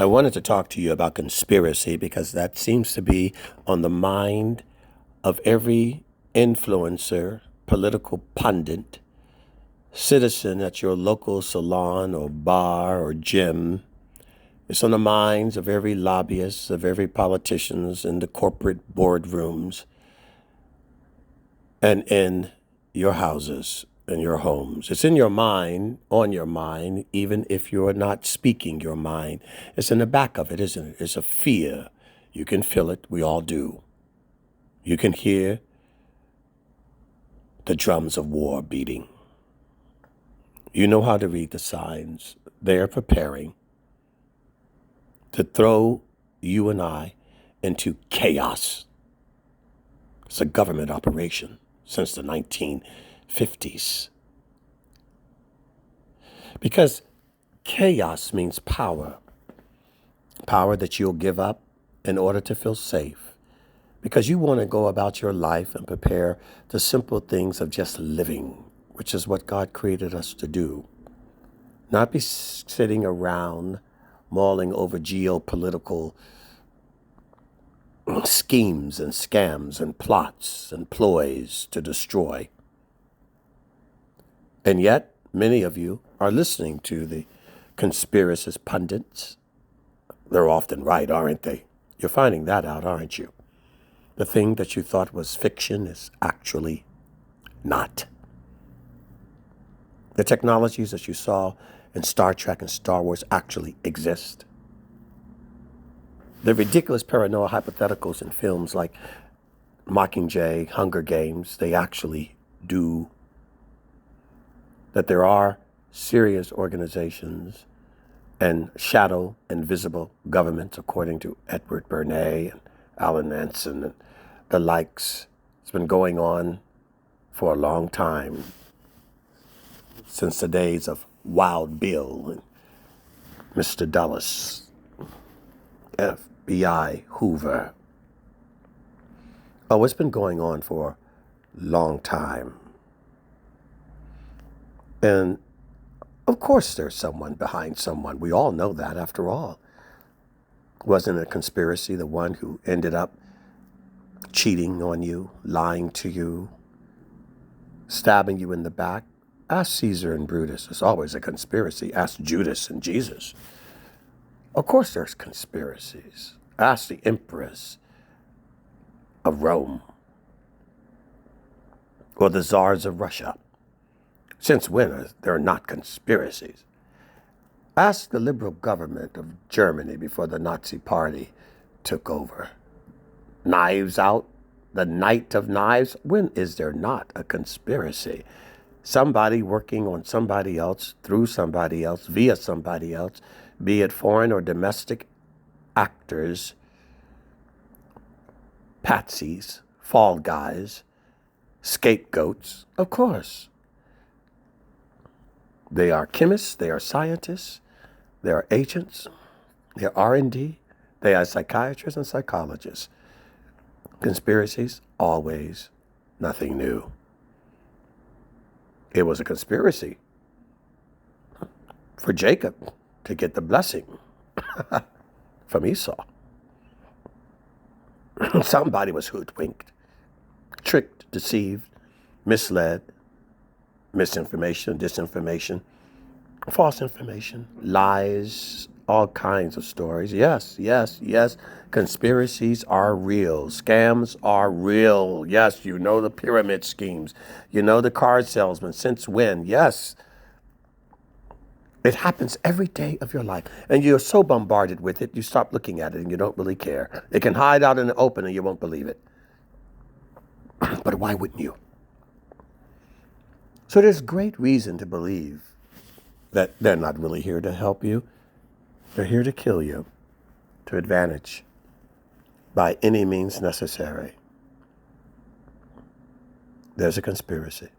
I wanted to talk to you about conspiracy because that seems to be on the mind of every influencer, political pundit, citizen at your local salon or bar or gym. It's on the minds of every lobbyist, of every politicians in the corporate boardrooms and in your houses and your homes. It's in your mind, on your mind, even if you're not speaking your mind. It's in the back of it, isn't it? It's a fear. You can feel it. We all do. You can hear the drums of war beating. You know how to read the signs. They are preparing to throw you and I into chaos. It's a government operation since the 1950s. Because chaos means power. Power that you'll give up in order to feel safe. Because you want to go about your life and prepare the simple things of just living, which is what God created us to do. Not be sitting around mulling over geopolitical schemes and scams and plots and ploys to destroy. And yet, many of you are listening to the conspiracist pundits. They're often right, aren't they? You're finding that out, aren't you? The thing that you thought was fiction is actually not. The technologies that you saw in Star Trek and Star Wars actually exist. The ridiculous paranoia hypotheticals in films like Mockingjay, Hunger Games, they actually do. That there are serious organizations and shadow invisible governments, according to Edward Bernays and Alan Nansen and the likes. It's been going on for a long time, since the days of Wild Bill and Mr. Dulles, FBI Hoover. Oh, it's been going on for a long time. And of course there's someone behind someone. We all know that, after all. Wasn't a conspiracy the one who ended up cheating on you, lying to you, stabbing you in the back? Ask Caesar and Brutus. It's always a conspiracy. Ask Judas and Jesus. Of course there's conspiracies. Ask the empress of Rome or the czars of Russia. Since when are there not conspiracies? Ask the liberal government of Germany before the Nazi Party took over. Knives Out, the Night of Knives. When is there not a conspiracy? Somebody working on somebody else, through somebody else, via somebody else, be it foreign or domestic actors, patsies, fall guys, scapegoats, of course. They are chemists, they are scientists, they are agents, they are R&D, they are psychiatrists and psychologists. Conspiracies, always nothing new. It was a conspiracy for Jacob to get the blessing from Esau. Somebody was hoodwinked, tricked, deceived, misled, misinformation, disinformation, false information, lies, all kinds of stories. Yes, yes, yes. Conspiracies are real. Scams are real. Yes, you know the pyramid schemes. You know the car salesman. Since when? Yes. It happens every day of your life. And you're so bombarded with it, you stop looking at it and you don't really care. It can hide out in the open and you won't believe it. But why wouldn't you? So there's great reason to believe that they're not really here to help you. They're here to kill you, to advantage, by any means necessary. There's a conspiracy.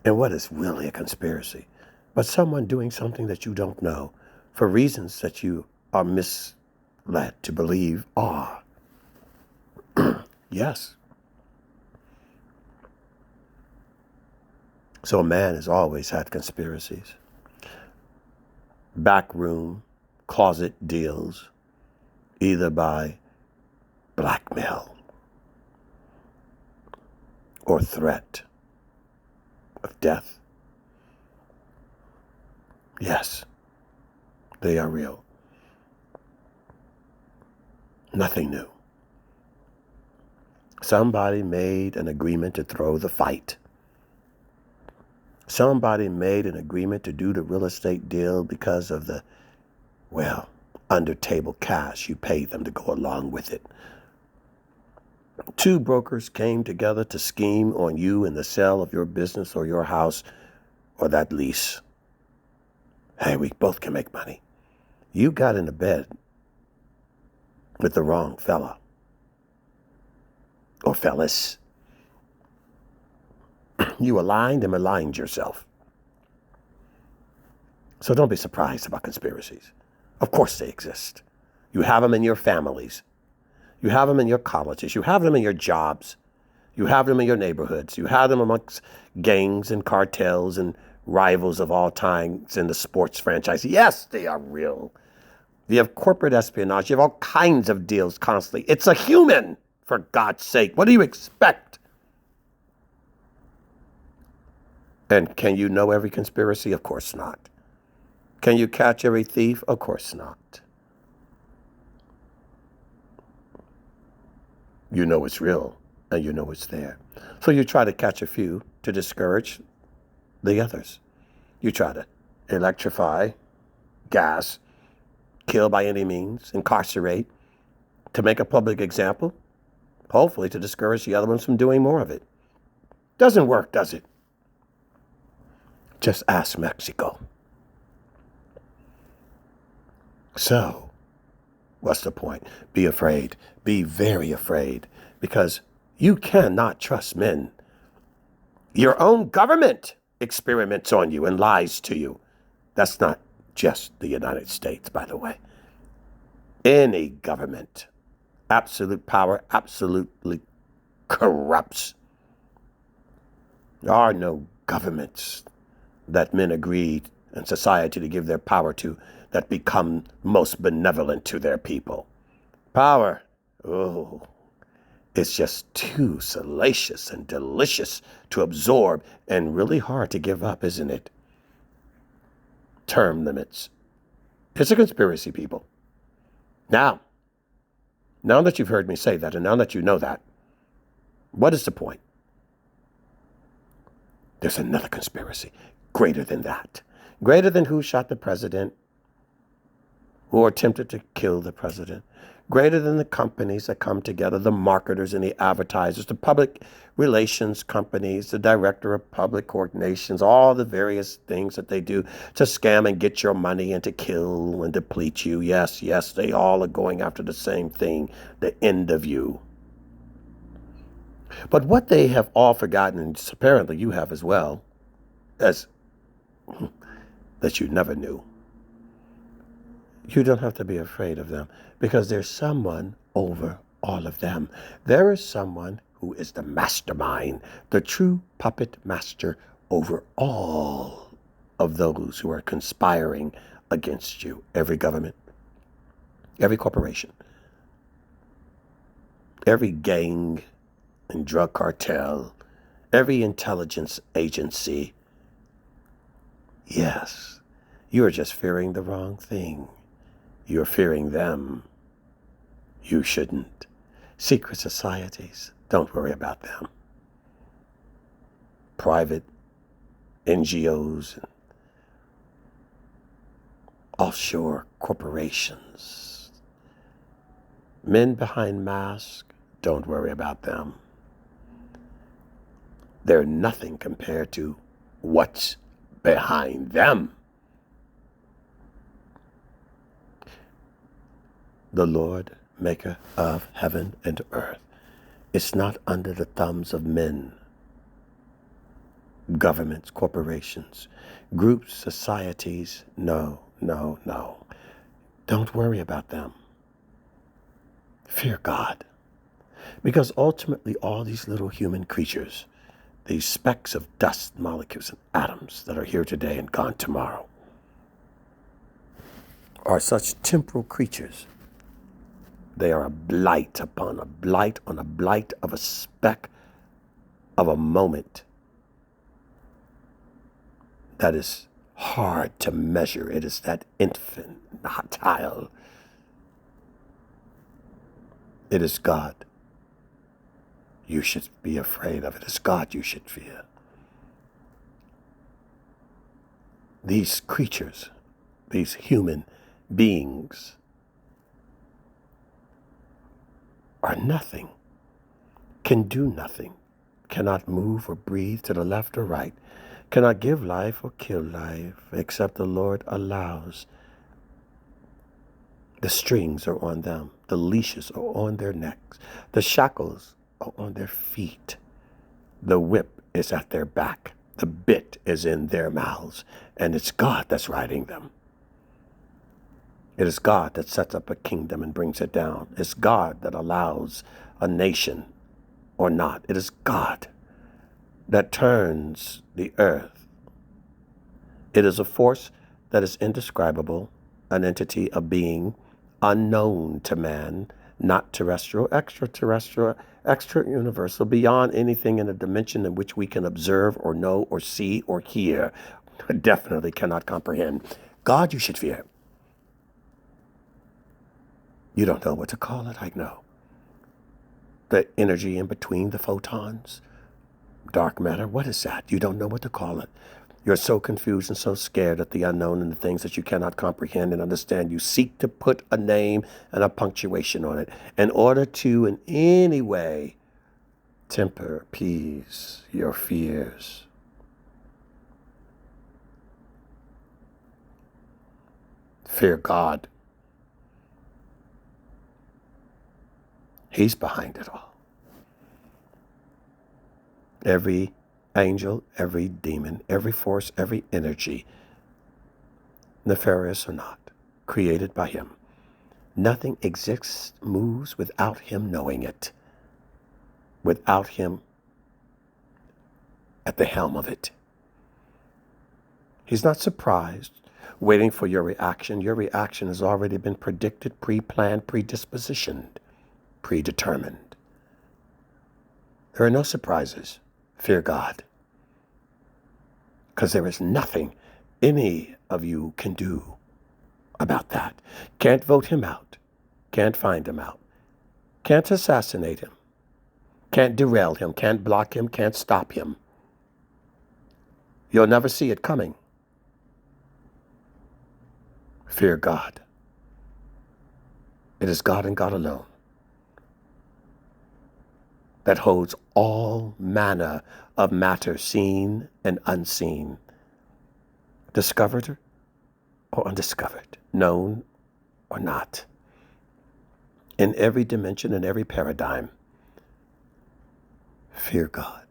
And what is really a conspiracy? But someone doing something that you don't know for reasons that you are misled to believe are. Yes. So man has always had conspiracies. backroom, closet deals, either by blackmail or threat of death. Yes, they are real. Nothing new. Somebody made an agreement to throw the fight. Somebody made an agreement to do the real estate deal because of the, well, under table cash you paid them to go along with it. Two brokers came together to scheme on you in the sale of your business or your house or that lease. Hey, we both can make money. You got into bed with the wrong fella or fellas. You aligned and maligned yourself. So don't be surprised about conspiracies. Of course they exist. You have them in your families. You have them in your colleges. You have them in your jobs. You have them in your neighborhoods. You have them amongst gangs and cartels and rivals of all times in the sports franchise. Yes, they are real. You have corporate espionage. You have all kinds of deals constantly. It's a human, for God's sake. What do you expect? And can you know every conspiracy? Of course not. Can you catch every thief? Of course not. You know it's real and you know it's there. So you try to catch a few to discourage the others. You try to electrify, gas, kill by any means, incarcerate, to make a public example, hopefully to discourage the other ones from doing more of it. Doesn't work, does it? Just ask Mexico. So, what's the point? Be afraid. Be very afraid, because you cannot trust men. Your own government experiments on you and lies to you. That's not just the United States, by the way. Any government, absolute power, absolutely corrupts. There are no governments that men agreed in society to give their power to that become most benevolent to their people. Power, oh, it's just too salacious and delicious to absorb and really hard to give up, isn't it? Term limits. It's a conspiracy, people. Now that you've heard me say that, and now that you know that, what is the point? There's another conspiracy greater than that. Greater than who shot the president, who attempted to kill the president. Greater than the companies that come together, the marketers and the advertisers, the public relations companies, the director of public coordinations, all the various things that they do to scam and get your money and to kill and deplete you. Yes, they all are going after the same thing, the end of you. But what they have all forgotten, and apparently you have as well, as that you never knew. You don't have to be afraid of them, because there's someone over all of them. There is someone who is the mastermind, the true puppet master over all of those who are conspiring against you. Every government, every corporation, every gang and drug cartel, every intelligence agency. Yes, you are just fearing the wrong thing. You're fearing them. You shouldn't. Secret societies, don't worry about them. Private NGOs and offshore corporations. Men behind masks, don't worry about them. They're nothing compared to what's behind them. The Lord, maker of heaven and earth, is not under the thumbs of men, governments, corporations, groups, societies. No. Don't worry about them. Fear God. Because ultimately all these little human creatures, these specks of dust, molecules, and atoms that are here today and gone tomorrow, are such temporal creatures. They are a blight upon a blight on a blight of a speck of a moment that is hard to measure. It is that infantile. It is God. You should be afraid of. It is God you should fear. These creatures, these human beings, are nothing, can do nothing, cannot move or breathe to the left or right, cannot give life or kill life, except the Lord allows. The strings are on them. The leashes are on their necks. The shackles are on their feet. The whip is at their back. The bit is in their mouths. And it's God that's riding them. It is God that sets up a kingdom and brings it down. It's God that allows a nation or not. It is God that turns the earth. It is a force that is indescribable, an entity, a being unknown to man, not terrestrial, extraterrestrial, extra-universal, beyond anything in a dimension in which we can observe or know or see or hear. Definitely cannot comprehend. God you should fear. You don't know what to call it, I know. The energy in between the photons, dark matter, what is that? You don't know what to call it. You're so confused and so scared at the unknown and the things that you cannot comprehend and understand. You seek to put a name and a punctuation on it in order to, in any way, temper, appease your fears. Fear God. He's behind it all. Every angel, every demon, every force, every energy, nefarious or not, created by him. Nothing exists, moves without him knowing it, without him at the helm of it. He's not surprised, waiting for your reaction. Your reaction has already been predicted, pre-planned, predispositioned, predetermined. There are no surprises. Fear God. Because there is nothing any of you can do about that. Can't vote him out. Can't find him out. Can't assassinate him. Can't derail him. Can't block him. Can't stop him. You'll never see it coming. Fear God. It is God and God alone that holds all manner of matter, seen and unseen, discovered or undiscovered, known or not. In every dimension, in every paradigm, fear God,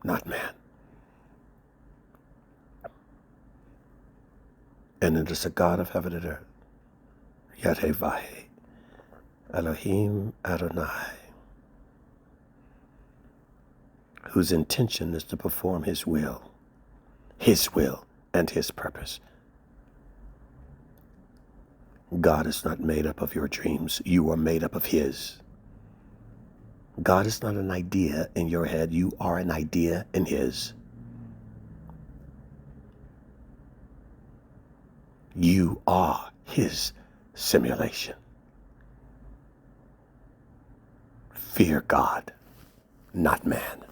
not man. And it is a God of heaven and earth, Yahweh, Elohim Adonai, whose intention is to perform his will and his purpose. God is not made up of your dreams. You are made up of his. God is not an idea in your head. You are an idea in his. You are his simulation. Fear God, not man.